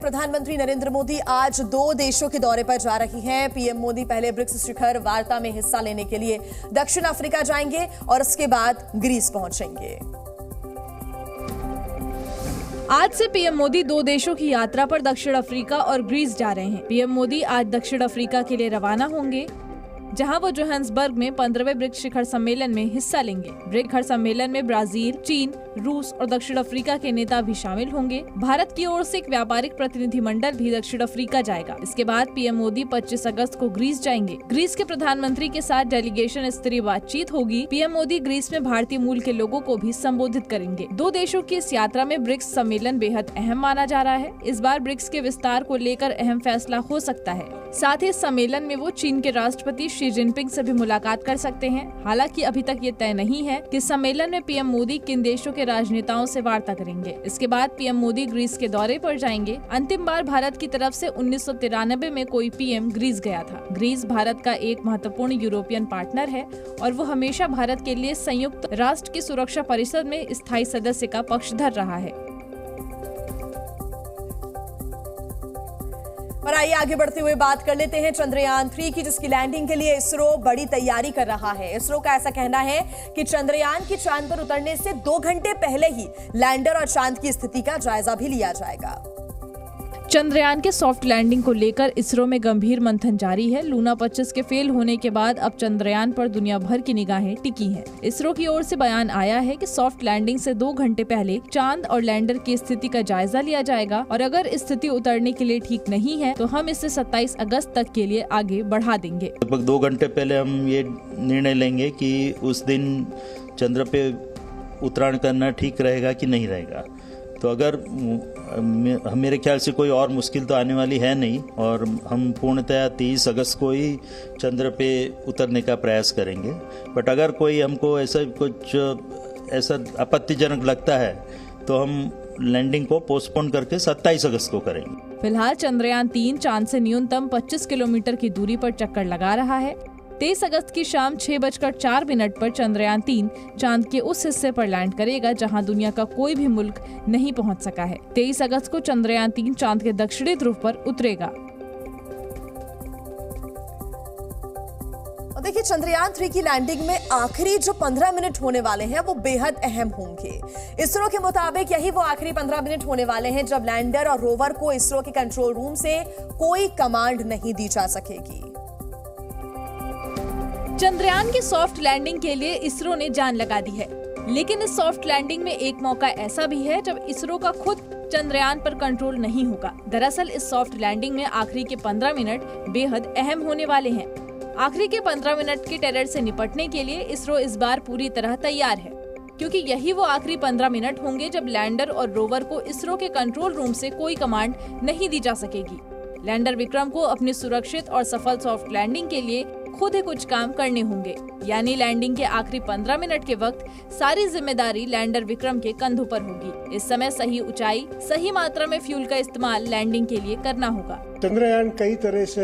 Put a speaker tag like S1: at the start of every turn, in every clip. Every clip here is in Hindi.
S1: प्रधानमंत्री नरेंद्र मोदी आज 2 देशों के दौरे पर जा रही हैं। पीएम मोदी पहले ब्रिक्स शिखर वार्ता में हिस्सा लेने के लिए दक्षिण अफ्रीका जाएंगे और उसके बाद ग्रीस पहुंचेंगे।
S2: आज से पीएम मोदी 2 देशों की यात्रा पर दक्षिण अफ्रीका और ग्रीस जा रहे हैं। पीएम मोदी आज दक्षिण अफ्रीका के लिए रवाना होंगे, जहां वो जोहान्सबर्ग में 15वें ब्रिक्स शिखर सम्मेलन में हिस्सा लेंगे। ब्रिक्स शिखर सम्मेलन में ब्राजील, चीन, रूस और दक्षिण अफ्रीका के नेता भी शामिल होंगे। भारत की ओर से एक व्यापारिक प्रतिनिधिमंडल भी दक्षिण अफ्रीका जाएगा। इसके बाद पीएम मोदी 25 अगस्त को ग्रीस जाएंगे। ग्रीस के प्रधानमंत्री के साथ डेलीगेशन स्तरीय बातचीत होगी। पीएम मोदी ग्रीस में भारतीय मूल के लोगों को भी संबोधित करेंगे। 2 देशों की इस यात्रा में ब्रिक्स सम्मेलन बेहद अहम माना जा रहा है। इस बार ब्रिक्स के विस्तार को लेकर अहम फैसला हो सकता है। साथ ही इस सम्मेलन में वो चीन के राष्ट्रपति शी जिनपिंग से भी मुलाकात कर सकते हैं। हालांकि अभी तक ये तय नहीं है कि सम्मेलन में पीएम मोदी किन देशों के राजनेताओं से वार्ता करेंगे। इसके बाद पीएम मोदी ग्रीस के दौरे पर जाएंगे। अंतिम बार भारत की तरफ से 1993 में कोई पीएम ग्रीस गया था। ग्रीस भारत का एक महत्वपूर्ण यूरोपियन पार्टनर है और वो हमेशा भारत के लिए संयुक्त राष्ट्र की सुरक्षा परिषद में स्थायी सदस्य का पक्षधर रहा है।
S1: और आइए आगे बढ़ते हुए बात कर लेते हैं चंद्रयान 3 की, जिसकी लैंडिंग के लिए इसरो बड़ी तैयारी कर रहा है। इसरो का ऐसा कहना है कि चंद्रयान की चांद पर उतरने से 2 घंटे पहले ही लैंडर और चांद की स्थिति का जायजा भी लिया जाएगा।
S2: चंद्रयान के सॉफ्ट लैंडिंग को लेकर इसरो में गंभीर मंथन जारी है। लूना 25 के फेल होने के बाद अब चंद्रयान पर दुनिया भर की निगाहें टिकी हैं। इसरो की ओर से बयान आया है कि सॉफ्ट लैंडिंग से 2 घंटे पहले चांद और लैंडर की स्थिति का जायजा लिया जाएगा और अगर स्थिति उतरने के लिए ठीक नहीं है तो हम इसे 27 अगस्त तक के लिए आगे बढ़ा देंगे।
S3: लगभग 2 घंटे पहले हम ये निर्णय लेंगे कि उस दिन चंद्र पे उतराण करना ठीक रहेगा कि नहीं रहेगा। तो अगर मेरे ख्याल से कोई और मुश्किल तो आने वाली है नहीं और हम पूर्णतः 30 अगस्त को ही चंद्र पे उतरने का प्रयास करेंगे। बट अगर कोई हमको ऐसा आपत्तिजनक लगता है तो हम लैंडिंग को पोस्टपोन करके 27 अगस्त को करेंगे।
S2: फिलहाल चंद्रयान 3 चांद से न्यूनतम 25 किलोमीटर की दूरी पर चक्कर लगा रहा है। 23 अगस्त की शाम 6:04 पर चंद्रयान 3 चांद के उस हिस्से पर लैंड करेगा जहां दुनिया का कोई भी मुल्क नहीं पहुंच सका है। 23 अगस्त को चंद्रयान 3 चांद के दक्षिणी ध्रुव पर उतरेगा।
S1: और देखिए, चंद्रयान 3 की लैंडिंग में आखिरी जो 15 मिनट होने वाले हैं वो बेहद अहम होंगे। इसरो के मुताबिक यही वो आखिरी 15 मिनट होने वाले हैं जब लैंडर और रोवर को इसरो के कंट्रोल रूम से कोई कमांड नहीं दी जा सकेगी।
S2: चंद्रयान की सॉफ्ट लैंडिंग के लिए इसरो ने जान लगा दी है, लेकिन इस सॉफ्ट लैंडिंग में एक मौका ऐसा भी है जब इसरो का खुद चंद्रयान पर कंट्रोल नहीं होगा। दरअसल इस सॉफ्ट लैंडिंग में आखिरी के 15 मिनट बेहद अहम होने वाले हैं। आखिरी के 15 मिनट के टेरर से निपटने के लिए इसरो इस बार पूरी तरह तैयार है, क्योंकि यही वो आखिरी 15 मिनट होंगे जब लैंडर और रोवर को इसरो के कंट्रोल रूम से कोई कमांड नहीं दी जा सकेगी। लैंडर विक्रम को अपनी सुरक्षित और सफल सॉफ्ट लैंडिंग के लिए खुद ही कुछ काम करने होंगे, यानी लैंडिंग के आखिरी 15 मिनट के वक्त सारी जिम्मेदारी लैंडर विक्रम के कंधों पर होगी। इस समय सही ऊंचाई, सही मात्रा में फ्यूल का इस्तेमाल लैंडिंग के लिए करना होगा।
S4: चंद्रयान कई तरह से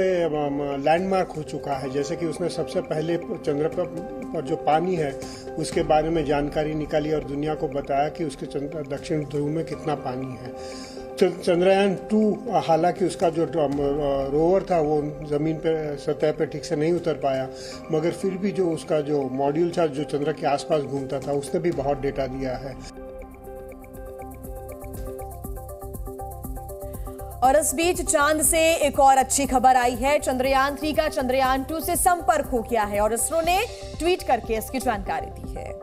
S4: लैंडमार्क हो चुका है, जैसे कि उसने सबसे पहले चंद्र पर जो पानी है उसके बारे में जानकारी निकाली और दुनिया को बताया कि उसके दक्षिण ध्रुव में कितना पानी है। चंद्रयान 2 हालांकि उसका जो रोवर था वो जमीन पे सतह पे ठीक से नहीं उतर पाया, मगर फिर भी जो उसका जो मॉड्यूल था जो चंद्र के आसपास घूमता था उसने भी बहुत डेटा दिया है।
S1: और इस बीच चांद से एक और अच्छी खबर आई है। चंद्रयान 3 का चंद्रयान 2 से संपर्क हो गया है और इसरो ने ट्वीट करके इसकी जानकारी दी है।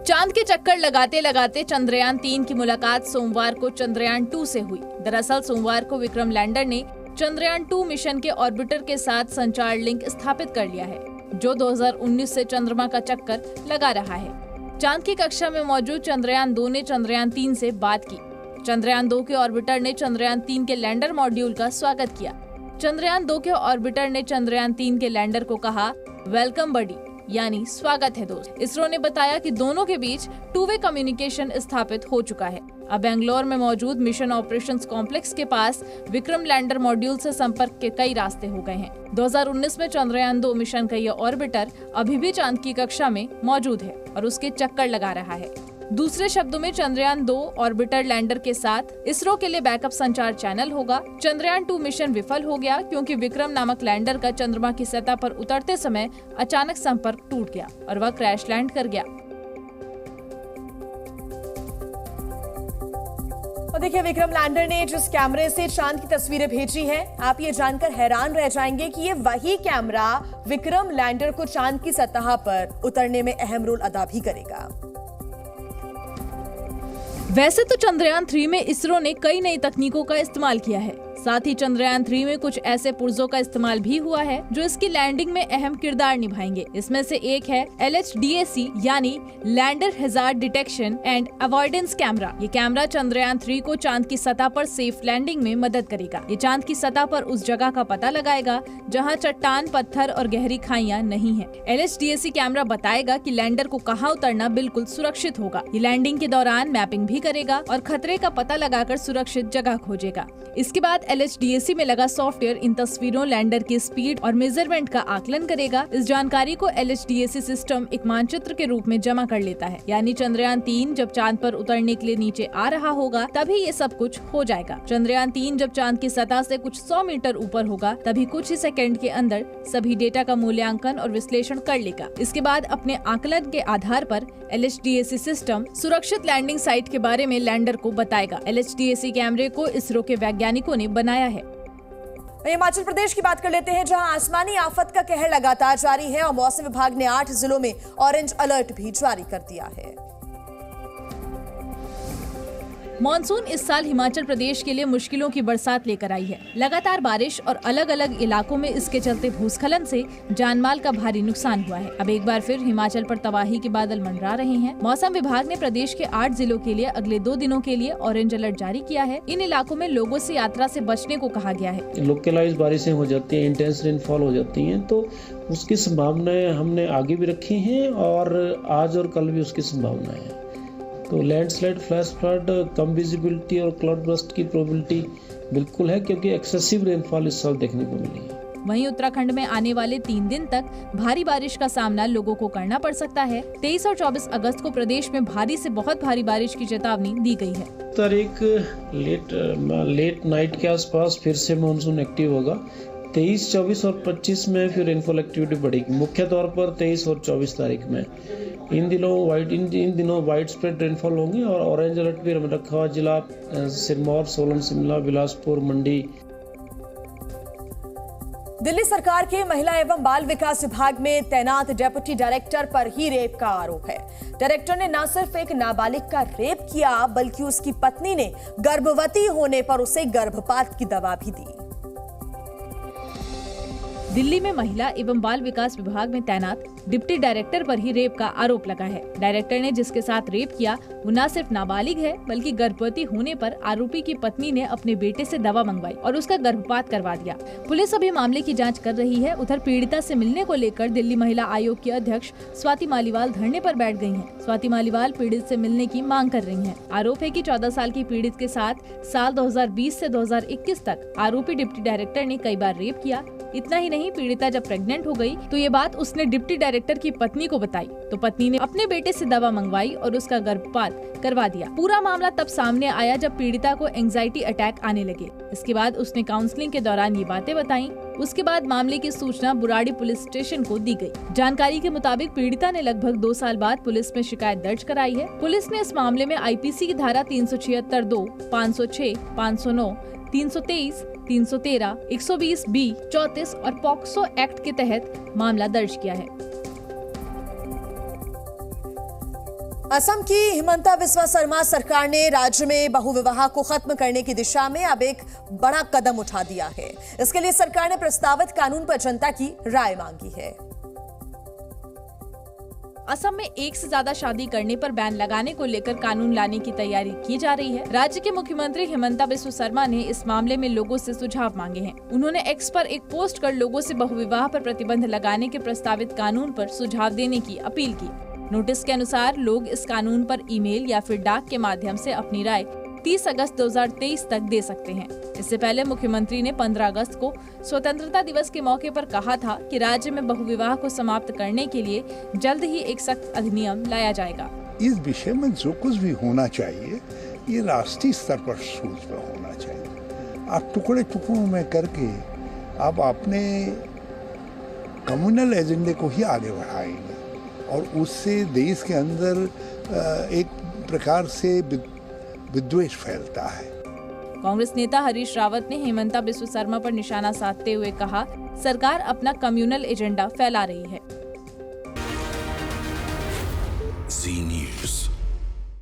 S2: चांद के चक्कर लगाते लगाते चंद्रयान 3 की मुलाकात सोमवार को चंद्रयान 2 से हुई। दरअसल सोमवार को विक्रम लैंडर ने चंद्रयान 2 मिशन के ऑर्बिटर के साथ संचार लिंक स्थापित कर लिया है, जो 2019 से चंद्रमा का चक्कर लगा रहा है। चांद की कक्षा में मौजूद चंद्रयान 2 ने चंद्रयान 3 से बात की। चंद्रयान 2 के ऑर्बिटर ने चंद्रयान 3 के लैंडर मॉड्यूल का स्वागत किया। चंद्रयान 2 के ऑर्बिटर ने चंद्रयान 3 के लैंडर को कहा, वेलकम बडी, यानी स्वागत है दोस्त। इसरो ने बताया कि दोनों के बीच 2-वे कम्युनिकेशन स्थापित हो चुका है। अब बेंगलोर में मौजूद मिशन ऑपरेशंस कॉम्प्लेक्स के पास विक्रम लैंडर मॉड्यूल से संपर्क के कई रास्ते हो गए हैं। 2019 में चंद्रयान 2 मिशन का यह ऑर्बिटर अभी भी चांद की कक्षा में मौजूद है और उसके चक्कर लगा रहा है। दूसरे शब्दों में चंद्रयान 2 ऑर्बिटर लैंडर के साथ इसरो के लिए बैकअप संचार चैनल होगा। चंद्रयान 2 मिशन विफल हो गया क्योंकि विक्रम नामक लैंडर का चंद्रमा की सतह पर उतरते समय अचानक संपर्क टूट गया और वह क्रैश लैंड कर गया।
S1: और देखिए, विक्रम लैंडर ने जिस कैमरे से चांद की तस्वीरें भेजी हैं, आप ये जानकर हैरान रह जाएंगे कि ये वही कैमरा विक्रम लैंडर को चांद की सतह पर उतरने में अहम रोल अदा भी करेगा।
S2: वैसे तो चंद्रयान 3 में इसरो ने कई नई तकनीकों का इस्तेमाल किया है। साथ ही चंद्रयान 3 में कुछ ऐसे पुर्जों का इस्तेमाल भी हुआ है जो इसकी लैंडिंग में अहम किरदार निभाएंगे। इसमें से एक है LHDAC यानी lander hazard detection and avoidance camera. ये कैमरा चंद्रयान 3 को चांद की सतह पर सेफ लैंडिंग में मदद करेगा। ये चांद की सतह पर उस जगह का पता लगाएगा जहाँ चट्टान, पत्थर और गहरी खाइयां नहीं है। LHDAC कैमरा बताएगा कि लैंडर को कहाँ उतरना बिल्कुल सुरक्षित होगा। ये लैंडिंग के दौरान मैपिंग भी करेगा और खतरे का पता लगाकर सुरक्षित जगह खोजेगा। इसके बाद LHDAC में लगा सॉफ्टवेयर इन तस्वीरों, लैंडर की स्पीड और मेजरमेंट का आकलन करेगा। इस जानकारी को LHDAC सिस्टम एक मानचित्र के रूप में जमा कर लेता है। यानी चंद्रयान 3 जब चांद पर उतरने के लिए नीचे आ रहा होगा तभी ये सब कुछ हो जाएगा। चंद्रयान 3 जब चांद की सतह से कुछ 100 मीटर ऊपर होगा तभी कुछ ही सेकंड के अंदर सभी डेटा का मूल्यांकन और विश्लेषण कर लेगा। इसके बाद अपने आकलन के आधार पर LHDAC सिस्टम सुरक्षित लैंडिंग साइट के बारे में लैंडर को बताएगा। LHDAC कैमरे को इसरो के वैज्ञानिकों ने बनाया है।
S1: हिमाचल प्रदेश की बात कर लेते हैं, जहां आसमानी आफत का कहर लगातार जारी है और मौसम विभाग ने 8 जिलों में ऑरेंज अलर्ट भी जारी कर दिया है।
S2: मॉनसून इस साल हिमाचल प्रदेश के लिए मुश्किलों की बरसात लेकर आई है। लगातार बारिश और अलग अलग इलाकों में इसके चलते भूस्खलन से जानमाल का भारी नुकसान हुआ है। अब एक बार फिर हिमाचल पर तबाही के बादल मंडरा रहे हैं। मौसम विभाग ने प्रदेश के 8 जिलों के लिए अगले 2 दिनों के लिए ऑरेंज अलर्ट जारी किया है। इन इलाकों में लोगों से यात्रा से बचने को कहा गया है।
S5: लोकलाइज बारिशें हो जाती है, इंटेंस रेनफॉल हो जाती है, तो उसकी संभावनाएं हमने आगे भी रखी है और आज और कल भी उसकी संभावना है। तो लैंडस्लाइड, फ्लैश फ्लड, कम विजिबिलिटी और क्लाउड बर्स्ट की प्रोबेबिलिटी बिल्कुल है क्योंकि एक्सेसिव रेनफॉल इस साल देखने को मिली है।
S2: वहीं उत्तराखंड में आने वाले 3 दिन तक भारी बारिश का सामना लोगों को करना पड़ सकता है। 23 और 24 अगस्त को प्रदेश में भारी से बहुत भारी बारिश की चेतावनी दी गई है।
S5: तारीख लेट नाइट के आसपास फिर से मानसून एक्टिव होगा। 23, 24 और 25 में फिर रेनफॉल एक्टिविटी बढ़ेगी, मुख्य तौर पर 23 और 24 तारीख में। इन दिनों वाइड स्प्रेड रेनफॉल होंगे और ऑरेंज अलर्ट भी रखा हुआ जिला सिरमौर, सोलन, शिमला, बिलासपुर, मंडी।
S1: दिल्ली सरकार के महिला एवं बाल विकास विभाग में तैनात डेप्यूटी डायरेक्टर पर ही रेप का आरोप है। डायरेक्टर ने न सिर्फ एक नाबालिग का रेप किया बल्कि उसकी पत्नी ने गर्भवती होने पर उसे गर्भपात की दवा भी दी।
S2: दिल्ली में महिला एवं बाल विकास विभाग में तैनात डिप्टी डायरेक्टर पर ही रेप का आरोप लगा है। डायरेक्टर ने जिसके साथ रेप किया वो न सिर्फ नाबालिग है बल्कि गर्भवती होने पर आरोपी की पत्नी ने अपने बेटे से दवा मंगवाई और उसका गर्भपात करवा दिया। पुलिस अभी मामले की जांच कर रही है। उधर पीड़िता से मिलने को लेकर दिल्ली महिला आयोग की अध्यक्ष स्वाति मालीवाल धरने पर बैठ गई हैं। स्वाति मालीवाल पीड़ित से मिलने की मांग कर रही हैं। आरोप है कि 14 साल की पीड़ित के साथ साल 2020 से 2021 तक आरोपी डिप्टी डायरेक्टर ने कई बार रेप किया। इतना ही नहीं, पीड़िता जब प्रेग्नेंट हो गई तो ये बात उसने डिप्टी डायरेक्टर की पत्नी को बताई तो पत्नी ने अपने बेटे से दवा मंगवाई और उसका गर्भपात करवा दिया। पूरा मामला तब सामने आया जब पीड़िता को एंजाइटी अटैक आने लगे। इसके बाद उसने काउंसलिंग के दौरान ये बातें बताई। उसके बाद मामले की सूचना बुराड़ी पुलिस स्टेशन को दी गई। जानकारी के मुताबिक पीड़िता ने लगभग 2 साल बाद पुलिस में शिकायत दर्ज कराई है। पुलिस ने इस मामले में IPC की धारा 376(2), 506, 509, 323, 313, 120B, 34 और पॉक्सो एक्ट के तहत मामला दर्ज किया है।
S1: असम की हिमंता बिस्वा शर्मा सरकार ने राज्य में बहुविवाह को खत्म करने की दिशा में अब एक बड़ा कदम उठा दिया है। इसके लिए सरकार ने प्रस्तावित कानून पर जनता की राय मांगी है।
S2: असम में एक से ज्यादा शादी करने पर बैन लगाने को लेकर कानून लाने की तैयारी की जा रही है। राज्य के मुख्यमंत्री हिमंता बिस्वा शर्मा ने इस मामले में लोगों से सुझाव मांगे हैं। उन्होंने एक्स पर एक पोस्ट कर लोगों से बहुविवाह पर प्रतिबंध लगाने के प्रस्तावित कानून पर सुझाव देने की अपील की। नोटिस के अनुसार लोग इस कानून पर ईमेल या फिर डाक के माध्यम से अपनी राय 30 अगस्त 2023 तक दे सकते हैं। इससे पहले मुख्यमंत्री ने 15 अगस्त को स्वतंत्रता दिवस के मौके पर कहा था कि राज्य में बहुविवाह को समाप्त करने के लिए जल्द ही एक सख्त अधिनियम लाया जाएगा।
S6: इस विषय में जो कुछ भी होना चाहिए ये राष्ट्रीय स्तर पर सूझ में होना चाहिए। आप टुकड़े टुकड़ों में करके आप अपने कम्युनल एजेंडे को ही आगे बढ़ाएंगे और उससे देश के अंदर एक प्रकार से विद्वेष फैलता है।
S2: कांग्रेस नेता हरीश रावत ने हेमंता बिस्व शर्मा पर निशाना साधते हुए कहा, सरकार अपना कम्युनल एजेंडा फैला रही है।